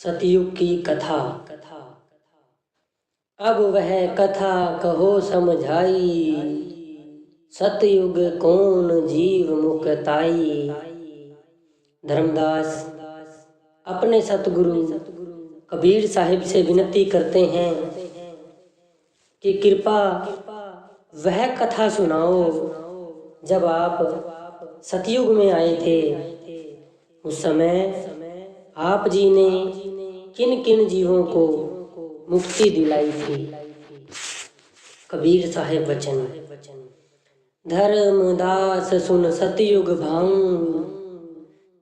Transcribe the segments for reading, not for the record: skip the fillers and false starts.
सतयुग की कथा। अब वह कथा कहो समझाई, सतयुग कौन जीव मुक्ताई। धर्मदास अपने सतगुरु कबीर साहिब से विनती करते हैं कि कृपा वह कथा सुनाओ जब आप सतयुग में आए थे। उस समय आप जी ने किन किन जीवों को मुक्ति दिलाई थी। कबीर साहिब वचन। धर्मदास सुन सतयुग भाऊं,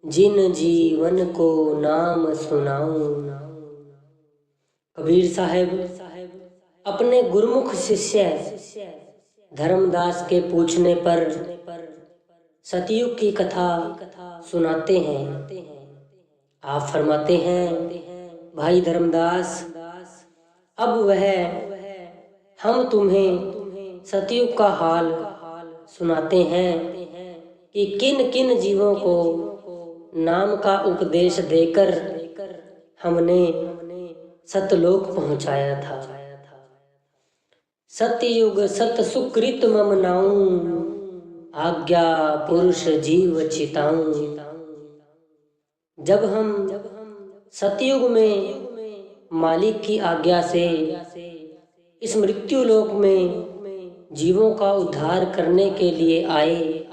जिन जीवन को नाम सुनाऊं। कबीर साहिब अपने गुरुमुख शिष्य धर्मदास के पूछने पर सतयुग की कथा सुनाते हैं। आप फरमाते हैं, भाई धर्मदास, अब वह हम तुम्हें सतयुग का हाल सुनाते हैं कि किन किन जीवों को नाम का उपदेश देकर हमने सतलोक पहुंचाया था। सतयुग सत सुकृत मम नाऊं, आज्ञा पुरुष जीव चिताऊं। जब हम सतयुग में मालिक की आज्ञा से इस मृत्यु लोक में जीवों का उद्धार करने के लिए आए,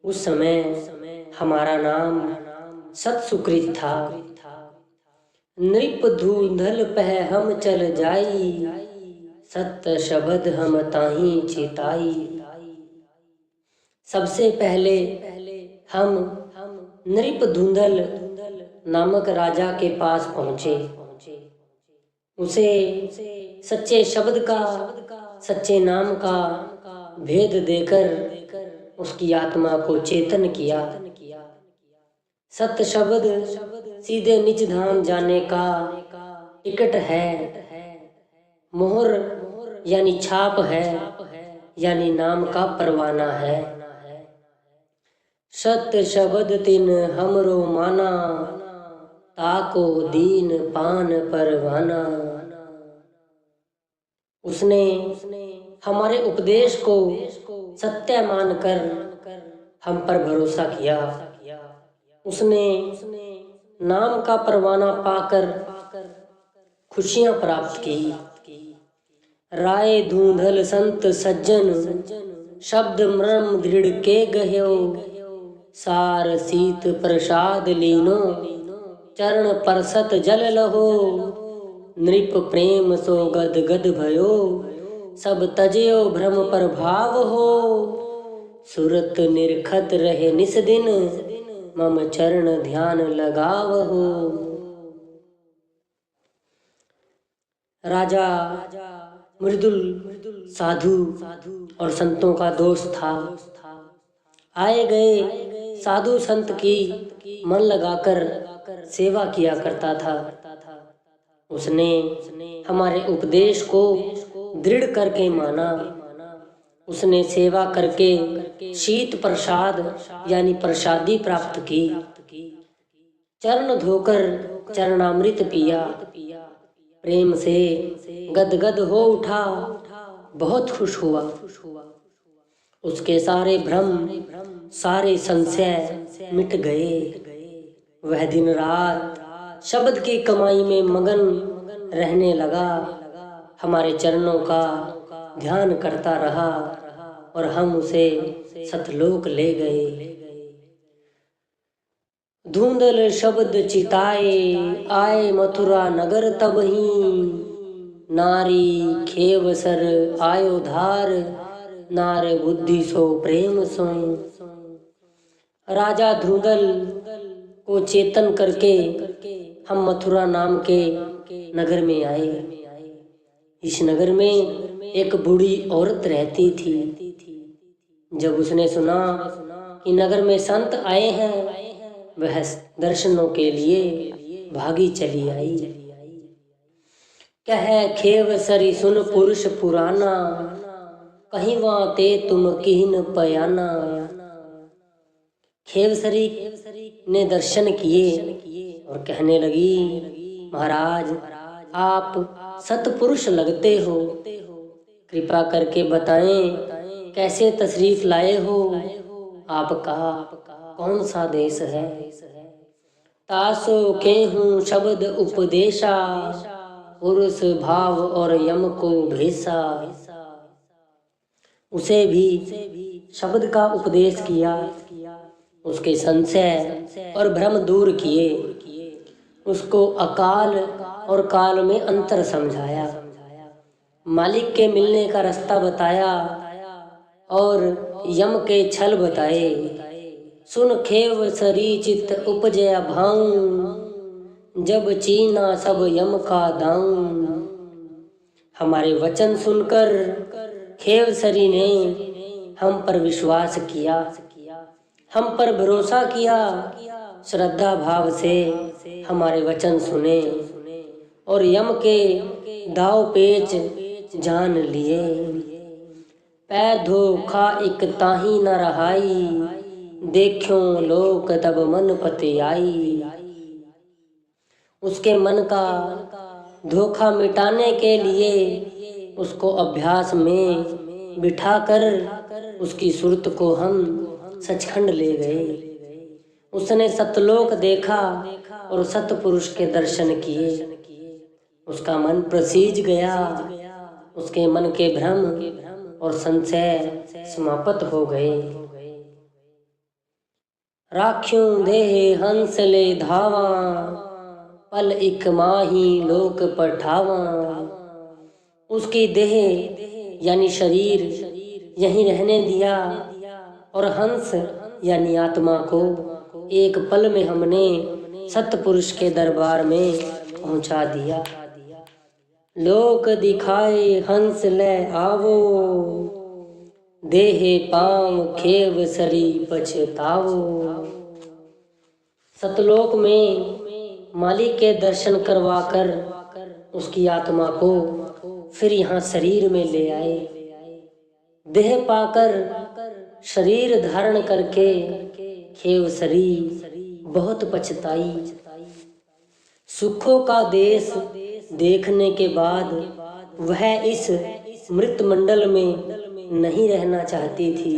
उस समय हमारा नाम सत सुकृत था। नृप धूंधल पह हम चल जाई, सत्य शब्द हम ताही चिताई। सबसे पहले हम नृप धुंधल नामक राजा के पास पहुंचे। उसे सच्चे शब्द का, सच्चे नाम का भेद देकर उसकी आत्मा को चेतन किया। सत्य शब्द सीधे निज धाम जाने का टिकट है, मोहर यानी छाप है, यानी नाम का परवाना है। सत्य शब्द तिन हमरो माना, ताको दीन पान परवाना। उसने हमारे उपदेश को सत्य मानकर हम पर भरोसा किया। उसने नाम का परवाना पाकर खुशियां प्राप्त की। राय धूंधल संत सज्जन, शब्द मर्म दृढ़ के गह्यो। सार सीत प्रसाद लीनो, चरण परसत जल लहो। नृप प्रेम सो गद गद भयो, सब तजयो भ्रम प्रभाव हो। सुरत निरखत रहे निस दिन, मम चरण ध्यान लगाव हो। राजा मृदुल साधु और संतों का दोस्त था। आए गए साधु संत की मन लगाकर सेवा किया करता था। उसने हमारे उपदेश को दृढ़ करके माना। उसने सेवा करके शीत प्रसाद यानी प्रसादी प्राप्त की। चरण धोकर चरणामृत पिया। प्रेम से गदगद हो उठा, बहुत खुश हुआ। उसके सारे भ्रम, सारे संशय मिट गए। वह दिन रात शब्द की कमाई में मगन रहने लगा। हमारे चरणों का ध्यान करता रहा और हम उसे सतलोक ले गए। धूंधल शब्द चिताए, आए मथुरा नगर तब ही। नारी खेवसर आयो धार, नार बुद्धि सो प्रेम सो। राजा धूंधल को चेतन करके हम मथुरा नाम के नगर में आए। इस नगर में एक बूढ़ी औरत रहती थी। जब उसने सुना कि नगर में संत आए हैं, वह दर्शनों के लिए भागी चली आई। कह खेवसरी सुन पुरुष पुराना, कहीं वहां ते तुम किन पयाना। खेवसरी ने दर्शन किए और कहने लगी, महाराज आप सतपुरुष लगते हो, कृपा करके बताएं कैसे तशरीफ लाए हो, आपका कौन सा देश है। तासो के हूँ शब्द उपदेशा, पुरुष भाव और यम को भेसा। उसे भी शब्द का उपदेश किया, उसके संशय और भ्रम दूर किए, उसको अकाल और काल में अंतर समझाया, मालिक के मिलने का रास्ता बताया और यम के छल बताए। सुन खेव सरी चित उपजय भाऊं, जब चीना सब यम का दाऊं। हमारे वचन सुनकर खेवसरी ने हम पर विश्वास किया, हम पर भरोसा किया, श्रद्धा भाव से हमारे वचन सुने और यम के दाव पेच जान लिए। पै धोखा एक ताही न रहाई, देखो लोक तब मन पति आई। उसके मन का धोखा मिटाने के लिए उसको अभ्यास में बिठाकर उसकी सुरत को हम सचखंड ले गए। उसने सतलोक देखा और सतपुरुष के दर्शन किए, उसका मन प्रसीज गया, उसके मन के भ्रम और संशय समाप्त हो गए। राख्यूं देह हंस ले धावा, पल इक माही लोक पठावा। उसकी देह यानी शरीर यहीं रहने दिया और हंस यानी आत्मा को एक पल में हमने सतपुरुष के दरबार में पहुंचा दिया। लोक दिखाए हंस ले आवो, देहे पांव खेव सरी पछतावो। सतलोक में मालिक के दर्शन करवाकर उसकी आत्मा को फिर यहाँ शरीर में ले आए। देह पाकर शरीर धारण करके खेवसरी बहुत पछताई। सुखों का देश देखने के बाद वह इस मृत मंडल में नहीं रहना चाहती थी।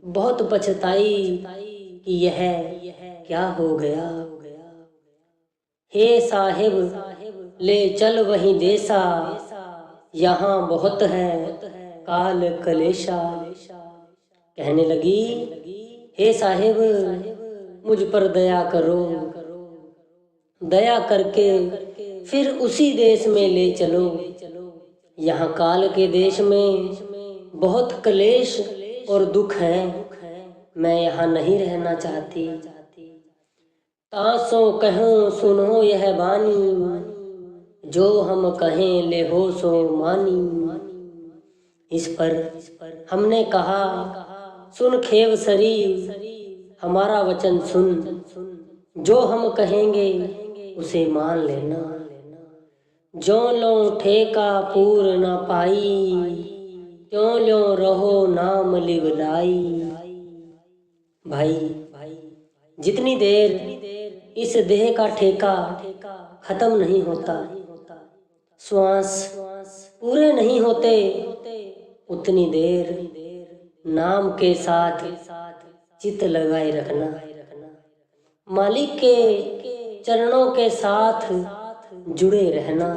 बहुत पछताई कि यह क्या हो गया। हे साहिब ले चल वहीं देसा, यहाँ बहुत है काल कलेशा। कहने लगी, हे साहिब मुझ पर दया करो, दया करके फिर उसी देश में ले चलो। यहाँ काल के देश में बहुत क्लेश और दुख है, मैं यहाँ नहीं रहना चाहती। तासो कहो सुनो यह बानी, जो हम कहें ले हो सो मानी। इस पर हमने कहा, सुन खेवसरी हमारा वचन सुन, जो हम कहेंगे उसे मान लेना। जो लो ठेका पूर न पाई, क्यों लो रहो नाम लिवलाई। भाई जितनी देर इस देह का ठेका खत्म नहीं होता, श्वास पूरे नहीं होते, उतनी देर नाम के साथ चित लगाए रखना। मालिक के चरणों के साथ जुड़े रहना।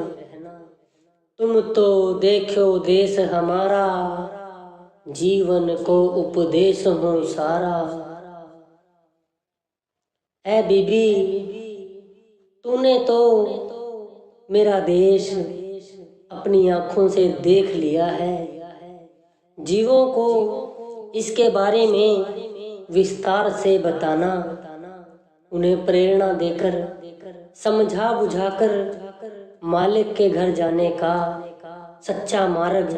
तुम तो देखो देश हमारा, जीवन को उपदेश हो सारा। ऐ बीबी तूने तो मेरा देश अपनी आँखों से देख लिया है। जीवों को इसके बारे में विस्तार से बताना, उन्हें प्रेरणा देकर समझा बुझाकर मालिक के घर जाने का सच्चा मार्ग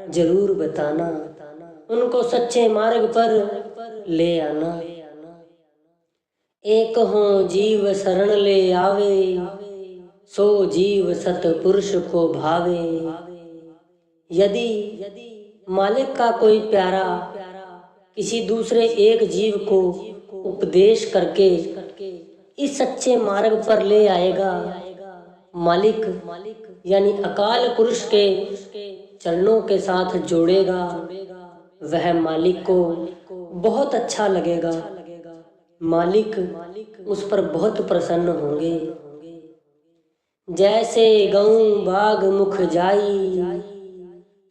जरूर बताना, उनको सच्चे मार्ग पर ले आना। एक हो जीव शरण ले आवे, सो जीव सतपुरुष को भावे। यदि मालिक का कोई प्यारा किसी दूसरे एक जीव को उपदेश करके इस सच्चे मार्ग पर ले आएगा, मालिक यानी अकाल पुरुष के चरणों के साथ जोड़ेगा, वह मालिक को बहुत अच्छा लगेगा। मालिक उस पर बहुत प्रसन्न होंगे। जैसे गऊं बाग मुख जाई,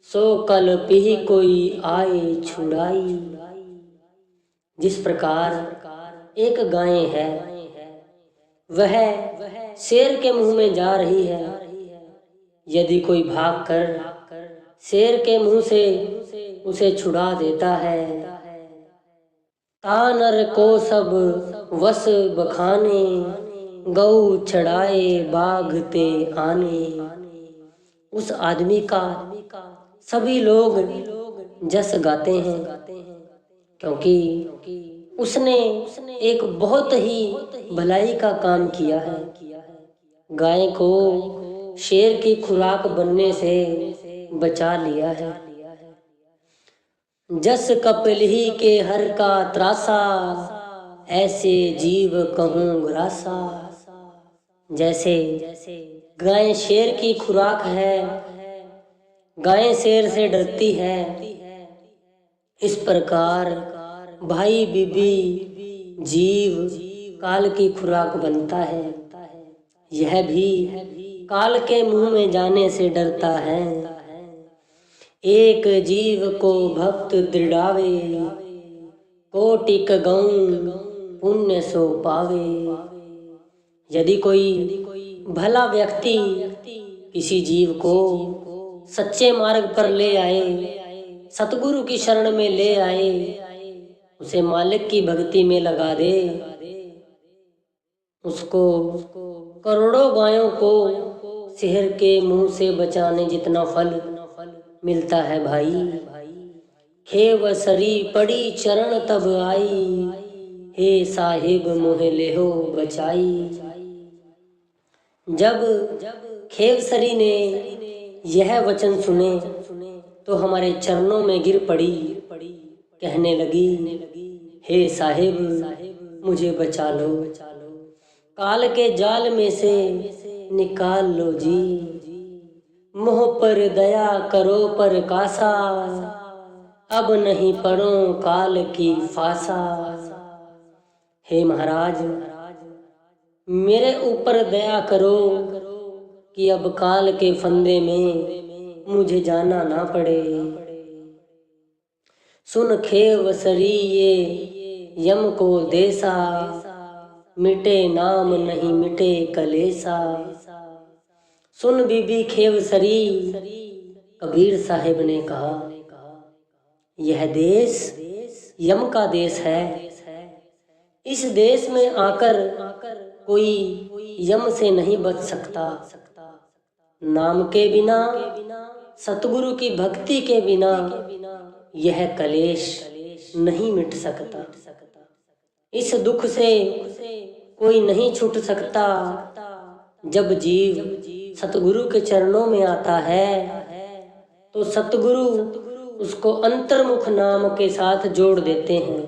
सो कल पी कोई आए छुड़ाई। जिस प्रकार एक गाय है, वह शेर के मुंह में जा रही है। यदि कोई भागकर शेर के मुंह से उसे छुड़ा देता है, तानर को सब वस बखाने, गऊ चढ़ाए बाघ ते आने। उस आदमी का सभी लोग जस गाते हैं, क्योंकि उसने एक बहुत ही भलाई का काम किया है। गाय को शेर की खुराक बनने से बचा लिया है। जस कपिल ही के हर का त्रासा, ऐसे जीव कहूँ ग्रासा। जैसे गाय शेर की खुराक है, गाय शेर से डरती है, इस प्रकार भाई बीबी जीव काल की खुराक बनता है। यह भी काल के मुंह में जाने से डरता है। एक जीव को भक्त दृढ़ावे, कोटिक गऊं पुण्य सो पावे। यदि कोई भला व्यक्ति किसी जीव को सच्चे मार्ग पर ले आए, सतगुरु की शरण में ले आए, उसे मालिक की भक्ति में लगा दे, उसको करोड़ों गायों को शेर के मुंह से बचाने जितना फल मिलता है भाई। खेव सरी पड़ी चरण तब आई, हे साहिब मोहे लेहो बचाई। जब खेवसरी ने यह वचन सुने तो हमारे चरणों में गिर पड़ी, कहने लगी, हे साहिब मुझे बचा लो, काल के जाल में से निकाल लो जी। मोह पर दया करो पर कासा, अब नहीं पड़ो काल की फांसा। हे महाराज, मेरे ऊपर दया करो कि अब काल के फंदे में मुझे जाना ना पड़े। सुन खेवसरी ये यम को देसा, मिटे नाम नहीं मिटे कलेसा। सुन बीबी खेवसरी, कबीर साहिब ने कहा, यह देश यम का देश है। इस देश में आकर कोई यम से नहीं बच सकता। नाम के बिना, सतगुरु की भक्ति के बिना यह कलेश नहीं मिट सकता। इस दुख से कोई नहीं छूट सकता। जब जीव सतगुरु के चरणों में आता है तो सतगुरु उसको अंतर्मुख नाम के साथ जोड़ देते हैं,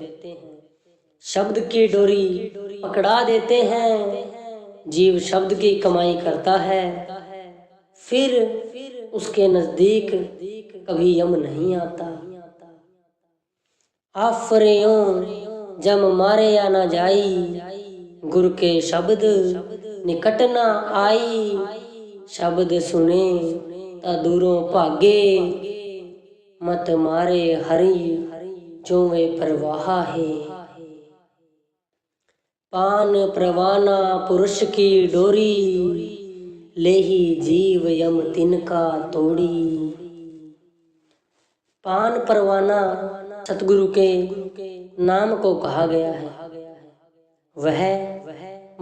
शब्द की डोरी पकड़ा देते हैं। जीव शब्द की कमाई करता है, फिर उसके नजदीक कभी यम नहीं आता। आफरेयों जम मारे या ना जाई, गुरु के शब्द निकट ना आई। शब्द सुने ता दूरों भागे, मत मारे हरि जोवे परवाह है। पान प्रवाना पुरुष की डोरी, लेही जीव यम तिनका तोड़ी। पान परवाना सतगुरु के नाम को कहा गया है। वह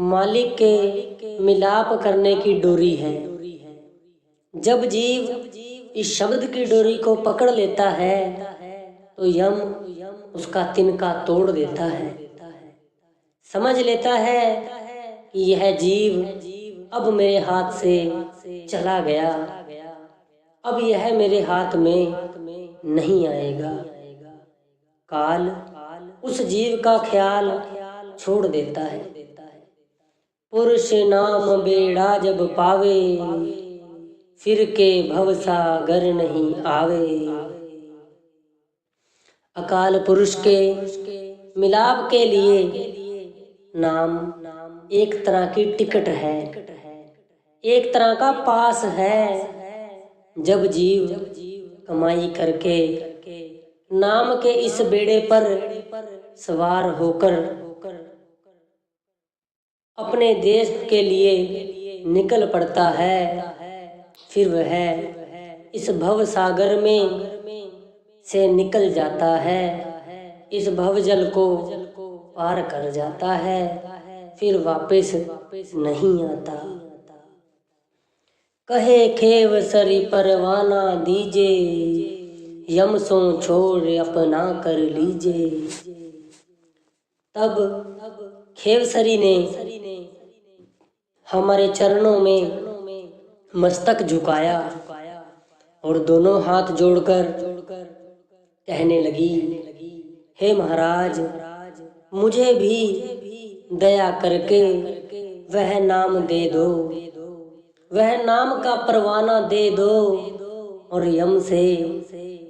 मालिक के मिलाप करने की डोरी है। जब जीव इस शब्द की डोरी को पकड़ लेता है तो यम उसका तिनका तोड़ देता है। समझ लेता है कि यह जीव अब मेरे हाथ से चला गया, अब यह मेरे हाथ में नहीं आएगा। काल उस जीव का ख्याल छोड़ देता है। पुरुष नाम बेड़ा जब पावे, फिर के भवसागर नहीं आवे। अकाल पुरुष के मिलाप के लिए नाम एक तरह की टिकट है, एक तरह का पास है। जब जीव कमाई करके नाम के इस बेड़े पर सवार होकर अपने देश के लिए निकल पड़ता है, फिर वह इस भव सागर में से निकल जाता है, इस भवजल को पार कर जाता है, फिर वापस नहीं आता। कहे खेव सरी परवाना दीजे, यम सो छोड़ अपना कर लीजे। तब खेवसरी ने हमारे चरणों में मस्तक झुकाया और दोनों हाथ जोड़कर कहने लगी, हे महाराज, मुझे भी दया करके वह नाम दे दो, वह नाम का परवाना दे दो और यम से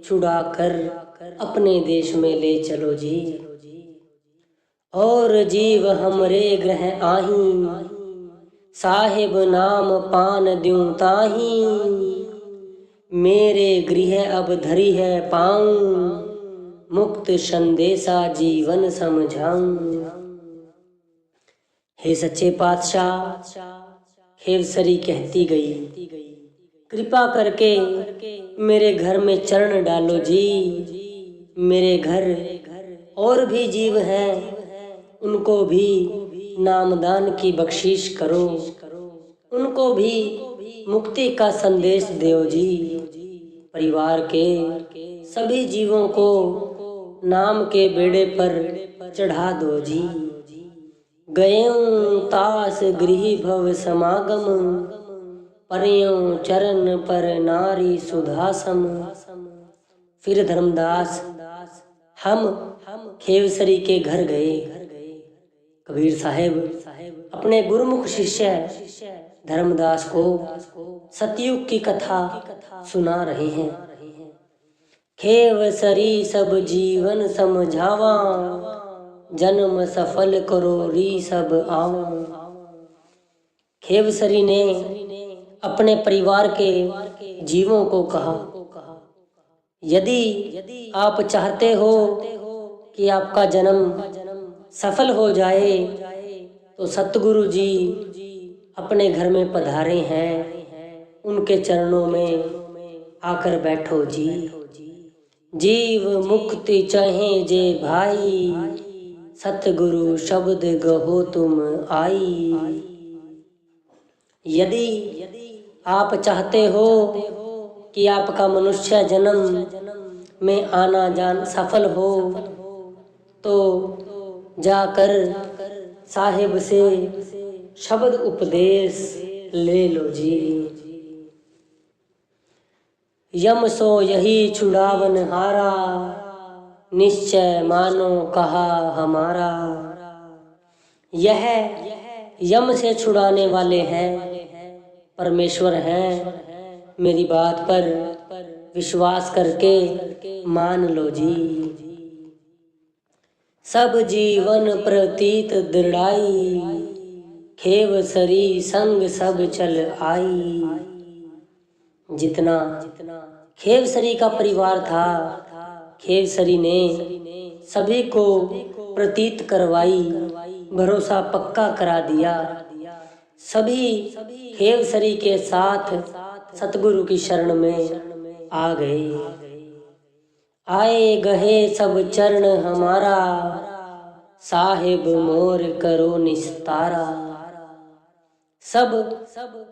छुड़ाकर अपने देश में ले चलो जी। और जीव हमरे ग्रह आही, साहिब नाम पान द्यूं ताही। मेरे गृह अब धरी है पाऊं, मुक्त संदेशा जीवन समझाऊं। हे सच्चे पातशाह, खेवसरी कहती गई, कृपा करके मेरे घर में चरण डालो जी। मेरे घर और भी जीव हैं, उनको भी नामदान की बख्शीश करो, उनको भी मुक्ति का संदेश दो जी। परिवार के सभी जीवों को नाम के बेड़े पर चढ़ा दो जी। गयों तास गृह भव समागम, पर्यों चरण पर नारी सुधासम। फिर धर्मदास हम खेवसरी के घर गए। कबीर साहेब अपने गुरुमुख शिष्य धर्मदास को सतयुग की कथा सुना रहे हैं। खेवसरी सब जीवन समझावा, जन्म सफल करो री सब आवा। खेवसरी ने अपने परिवार के जीवों को कहा, यदि आप चाहते हो कि आपका जन्म सफल हो जाए तो सतगुरु जी अपने घर में पधारे हैं, उनके चरणों में आकर बैठो जी। जीव मुक्ति चाहे जे भाई, सतगुरु शब्द गहो तुम आई। यदि आप चाहते हो कि आपका मनुष्य जन्म में आना जान सफल हो, तो जाकर साहिब से शब्द उपदेश ले लो जी। यम सो यही छुड़ावन हारा, निश्चय मानो कहा हमारा। यह यम से छुड़ाने वाले हैं, परमेश्वर हैं। मेरी बात पर विश्वास करके मान लो जी। सब जीवन प्रतीत दृढ़ाई, खेवसरी संग सब चल आई। जितना खेवसरी का परिवार था, खेवसरी ने सभी को प्रतीत करवाई, भरोसा पक्का करा दिया। सभी खेवसरी के साथ सतगुरु की शरण में आ गए। आए गहे सब चरण हमारा, साहिब मोर करो निस्तारा। सब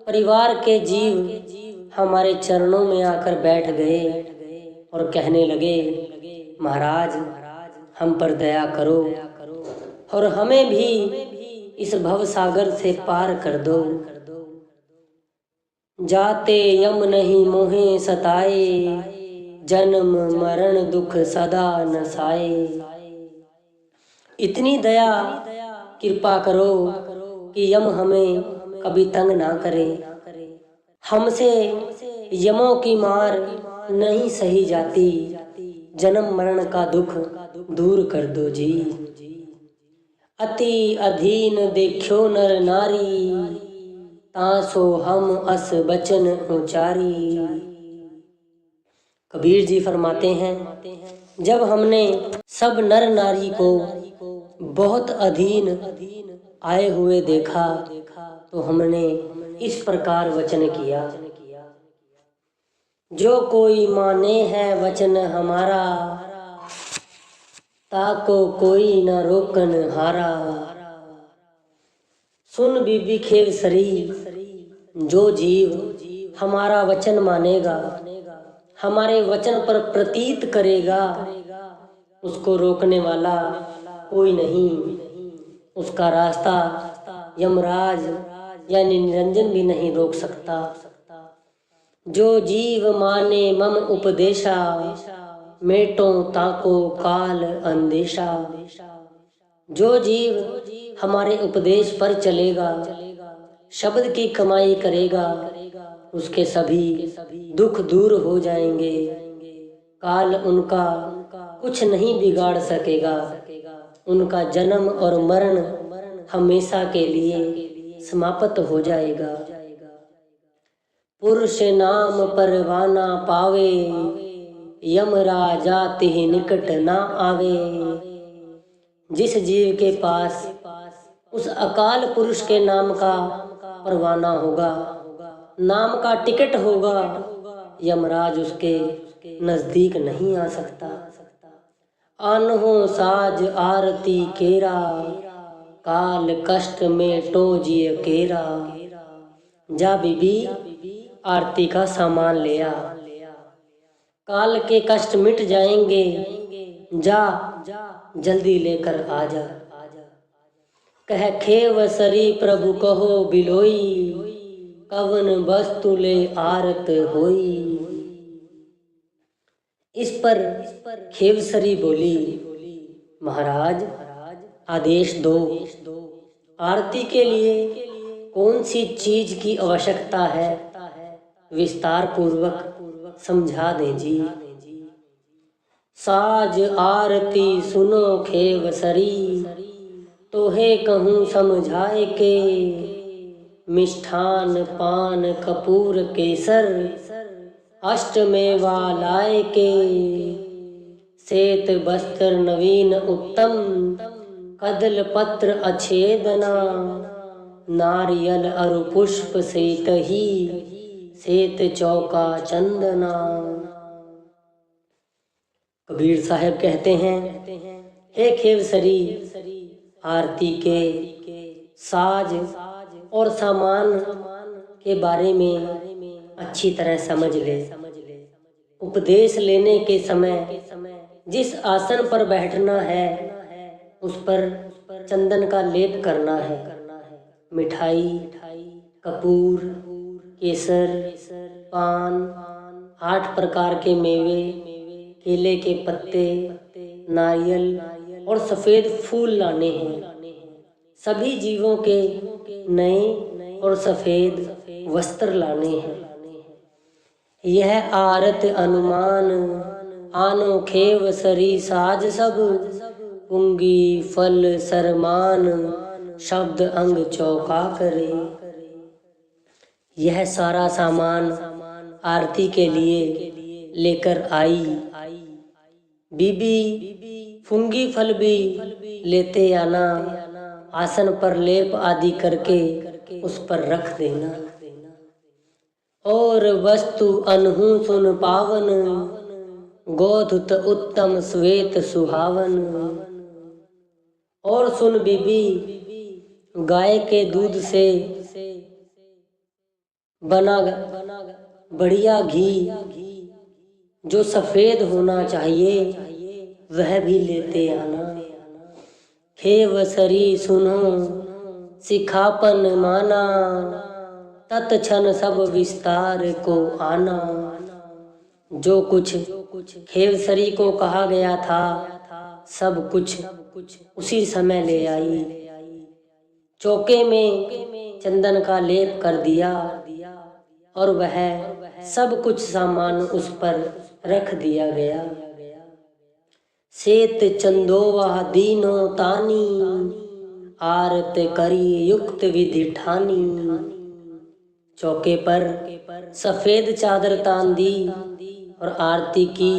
परिवार के जीव हमारे चरणों में आकर बैठ गए और कहने लगे, महाराज हम पर दया करो और हमें भी इस भव सागर से पार कर दो। जाते यम नहीं मोहे सताए, जन्म मरण दुख सदा नसाए। इतनी दया कृपा करो कि यम हमें कभी तंग ना करे। हमसे यमों की मार नहीं सही जाती, जन्म मरण का दुख दूर कर दो जी। अति अधीन देखो नर नारी, तासो हम अस बचन उचारी। कबीर जी फरमाते हैं, जब हमने सब नर नारी को बहुत अधीन आए हुए देखा तो हमने इस प्रकार वचन किया, जो कोई माने है वचन हमारा, ताको कोई न रोकन हारा। सुन बीबी खेवसरी, जो जीव हमारा वचन मानेगा, हमारे वचन पर प्रतीत करेगा, उसको रोकने वाला कोई नहीं। उसका रास्ता यमराज यानी निरंजन भी नहीं रोक सकता। जो जीव माने मम उपदेशा, मेटो ताको काल अंदेशा। जो जीव हमारे उपदेश पर चलेगा, शब्द की कमाई करेगा, उसके सभी दुख दूर हो जाएंगे। काल उनका कुछ नहीं बिगाड़ सकेगा। उनका जन्म और मरण हमेशा के लिए समाप्त हो जाएगा। पुरुष नाम परवाना पावे, यमराजा तिहि निकट ना आवे। जिस जीव के पास उस अकाल पुरुष के नाम का परवाना होगा, नाम का टिकट होगा, यमराज उसके नजदीक नहीं आ सकता। आन्हो साज आरती केरा, काल कष्ट में टोजिए केरा। जा बीबी आरती का सामान ले आ, काल के कष्ट मिट जाएंगे। जा जल्दी लेकर आ जा। कह खेवसरी प्रभु कहो बिलोई, कवन वस्तु ले आरत होई। इस पर खेवसरी बोली, महाराज आदेश दो, आरती के लिए कौन सी चीज की आवश्यकता है, विस्तार पूर्वक समझा दें जी। साज आरती सुनो खेवसरी, तोहे कहूँ समझाए के। मिष्ठान पान कपूर केसर, अष्टमेवा लाए के। श्वेत वस्त्र नवीन उत्तम, कदल पत्र अछेदना। नारियल अरु पुष्प सेत ही, सेत चौका चंदना। कबीर साहब कहते हैं, हे खेवसरी, आरती के साज और सामान के बारे में अच्छी तरह समझ ले। उपदेश लेने के समय जिस आसन पर बैठना है, उस पर चंदन का लेप करना है। मिठाई, कपूर, केसर, पान, 8 प्रकार के मेवे, केले के पत्ते, नारियल और सफेद फूल लाने हैं। सभी जीवों के नए और सफेद वस्त्र लाने हैं। यह आरत अनुमान, आनो खेवसरी साज सब। पुंगी फल सरमान, शब्द अंग चौका करे। यह सारा सामान आरती के लिए लेकर आई। बीबी फुंगी फल भी लेते आना, आसन पर लेप आदि करके उस पर रख देना। और वस्तु अनहु सुन पावन, गोधुत उत्तम श्वेत सुहावन। और सुन बीबी, गाय के दूध से बना बढ़िया घी जो सफेद होना चाहिए, वह भी लेते आना। खेवसरी सुनो सिखापन माना, तत्क्षण सब विस्तार को आना। जो कुछ खेवसरी को कहा गया था, सब कुछ उसी समय ले आई। चौके में चंदन का लेप कर दिया और वह सब कुछ सामान उस पर रख दिया गया। सेत चंदोवा दीनो तानी, आरत करी युक्त विधि ठानी। चौके पर सफेद चादर तान दी और आरती की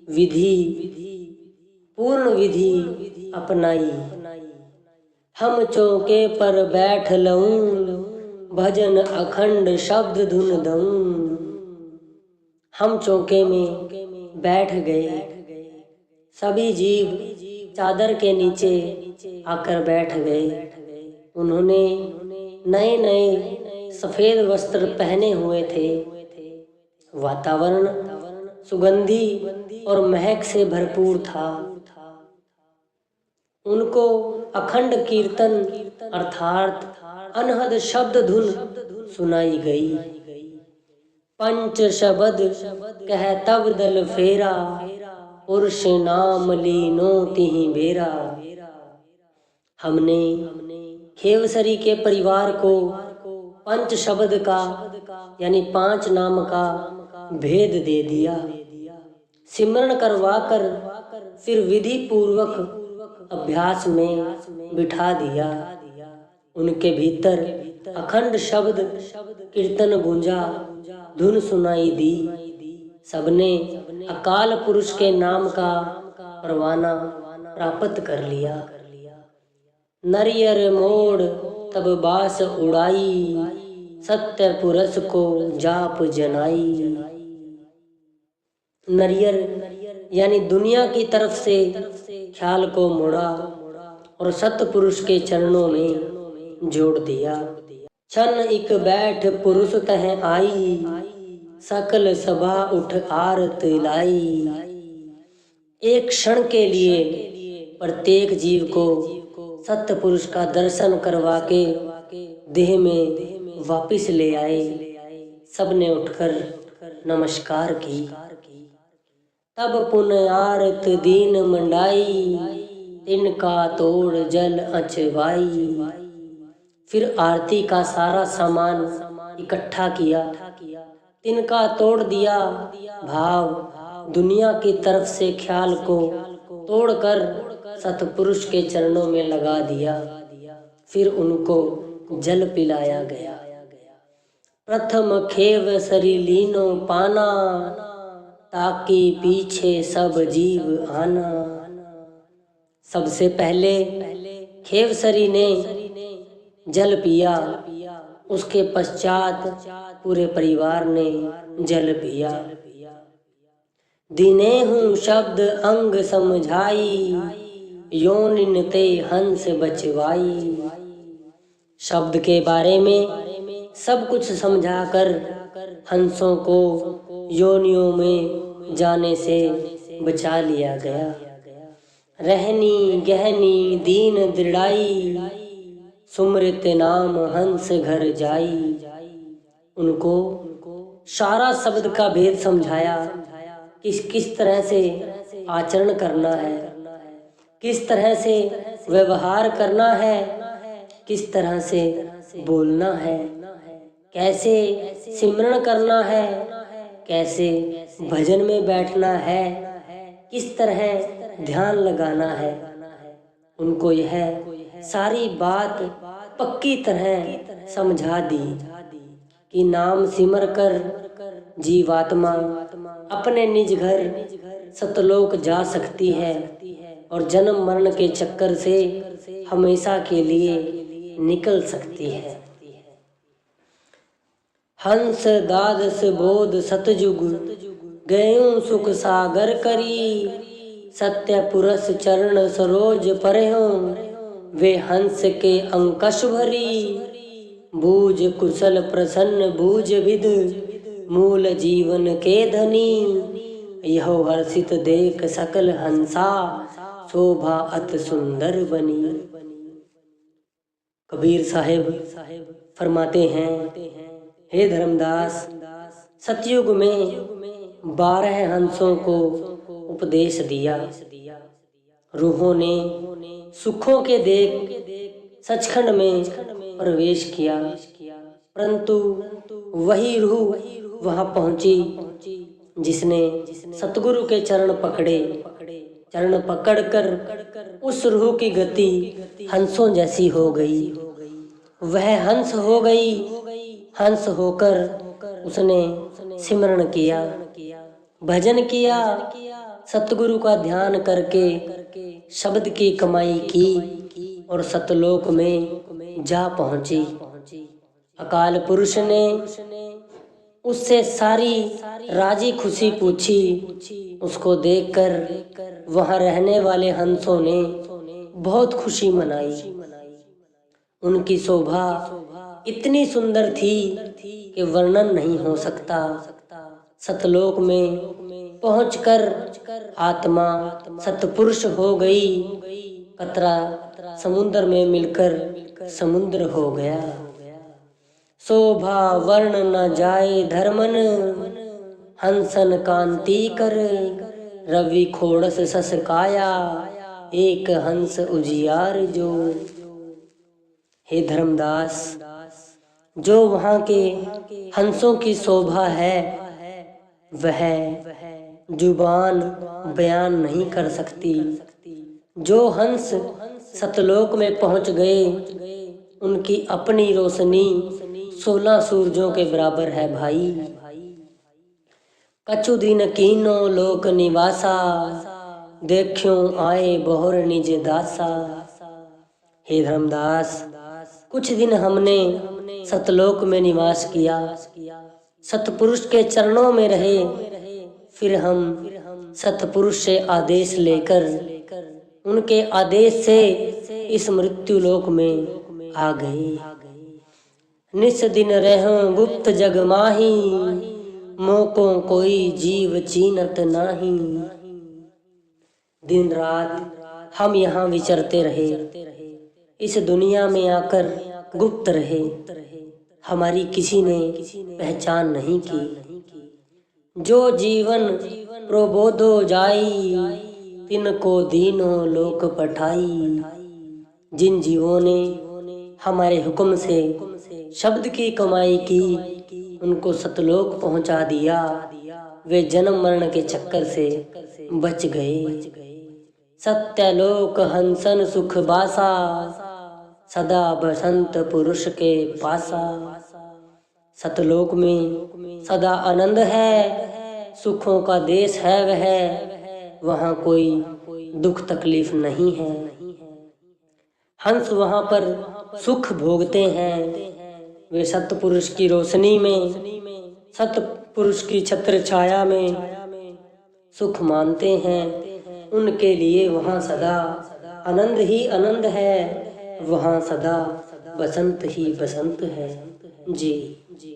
विधि, पूर्ण विधि अपनाई। हम चौके पर बैठ लऊं, भजन अखंड शब्द धुन दऊं। हम चौके में बैठ गए, सभी जीव चादर के नीचे आकर बैठ गए। उन्होंने नए नए सफेद वस्त्र पहने हुए थे। वातावरण सुगंधी और महक से भरपूर था। उनको अखंड कीर्तन अर्थात अनहद शब्द धुन सुनाई गई। पंच शब्द कह तब दल फेरा, पुरुष नाम लीनो तिहि बेरा। हमने खेवसरी के परिवार को पंच शब्द का यानी 5 नाम का भेद दे दिया। सिमरण करवाकर फिर विधि पूर्वक अभ्यास में बिठा दिया। उनके भीतर अखंड शब्द कीर्तन गूंजा, धुन सुनाई दी। सबने अकाल पुरुष के नाम का परवाना प्राप्त कर लिया। नरियर मोड़ तब बास उड़ाई, सत्य पुरुष को जाप जनाई। नरियर यानी दुनिया की तरफ से ख्याल को मोड़ा और सतपुरुष के चरणों में जोड़ दिया। क्षण एक बैठ पुरुष तह आई, सकल सभा उठ आरत लाई। एक क्षण के लिए प्रत्येक जीव को सतपुरुष का दर्शन करवा के देह में वापिस ले आए। सबने उठकर नमस्कार की। तब पुनः आरत दीन मंडाई, तिनका तोड़ जल अचवाई। फिर आरती का सारा सामान इकट्ठा किया, तिनका तोड़ दिया। भाव दुनिया की तरफ से ख्याल को तोड़कर सतपुरुष के चरणों में लगा दिया। फिर उनको जल पिलाया गया। प्रथम खेव सरी लीनो पाना, ताकि पीछे सब जीव आना। सबसे पहले खेवसरी ने जल पिया, उसके पश्चात पूरे परिवार ने जल पिया। दिने हूँ शब्द अंग समझाई, योनिन ते हंस बचवाई। शब्द के बारे में सब कुछ समझाकर हंसों को योनियों में जाने से बचा लिया गया। रहनी गहनी दीन दृढ़ाई, सुमृत नाम हंस घर जाई। उनको सारा शब्द का भेद समझाया, किस तरह से आचरण करना है, किस तरह से व्यवहार करना है, किस तरह से बोलना है, कैसे सिमरण करना है, कैसे भजन में बैठना है, किस तरह ध्यान लगाना है। उनको यह सारी बात पक्की तरह समझा दी कि नाम सिमर कर जीवात्मा अपने निज घर सतलोक जा सकती है और जन्म मरण के चक्कर से हमेशा के लिए निकल सकती है। हंस द्वादश बोध सतयुग, गयूं सुख सागर करी। सत्य पुरुष चरण सरोज परह्यों, वे हंस के अंकश भरी। बूझ कुशल प्रसन्न बूझ विद, मूल जीवन के धनी। यह हर्षित देख सकल हंसा, शोभा अत सुंदर बनी। कबीर साहिब फरमाते हैं, हे धर्मदास, सतयुग में 12 हंसों को उपदेश दिया। रूहों ने सुखों के देख सचखंड में प्रवेश किया, परंतु वही रूह वहां पहुंची जिसने सतगुरु के चरण पकड़े। चरण पकड़कर उस रूह की गति हंसों जैसी हो गई। वह हंस हो गई। हंस होकर उसने सिमरण किया, भजन किया, सतगुरु का ध्यान करके शब्द की कमाई की और सतलोक में जा पहुंची। अकाल पुरुष ने उससे सारी राजी खुशी पूछी। उसको देखकर वहां रहने वाले हंसों ने बहुत खुशी मनाई। उनकी शोभा इतनी सुंदर थी कि वर्णन नहीं हो सकता। सतलोक में पहुंचकर आत्मा सतपुरुष हो गई। कतरा समुद्र में मिलकर समुद्र हो गया। शोभा वर्ण न जाए धर्मन, हंसन कांति कर, रवि खोड़स सस काया, एक हंस उजियार जो। हे धर्मदास, जो वहाँ के हंसों की शोभा है वह जुबान बयान नहीं कर सकती। जो हंस सतलोक में पहुंच गए उनकी अपनी रोशनी 16 सूरजों के बराबर है भाई। कछु दिन कीनो लोक निवासा, देखियो आए बहुर निज दासा। हे धर्मदास, कुछ दिन हमने सतलोक में निवास किया, सतपुरुष के चरणों में रहे। फिर हम सतपुरुष से आदेश लेकर उनके आदेश से इस मृत्यु लोक में आ गए। निस दिन रहूं गुप्त जग माही, मोको कोई जीव चीनत नाही। दिन रात हम यहाँ विचरते रहे, इस दुनिया में आकर गुप्त रहे। हमारी किसी ने पहचान नहीं की। जो जीवन प्रबोधो जाई, तिनको दीनो लोक पठाई। जिन जीवों ने हमारे हुक्म से शब्द की कमाई की, उनको सतलोक पहुंचा दिया। वे जन्म मरण के चक्कर से बच गए। सत्यलोक हंसन सुख बासा, सदा बसंत पुरुष के पासा। सतलोक में सदा आनंद है, सुखों का देश है वह, वहाँ कोई दुख तकलीफ नहीं है। हंस वहाँ पर सुख भोगते हैं। वे सतपुरुष की रोशनी में, सतपुरुष की छत्र छाया में सुख मानते हैं। उनके लिए वहाँ सदा आनंद ही आनंद है, वहाँ सदा बसंत ही बसंत है जी।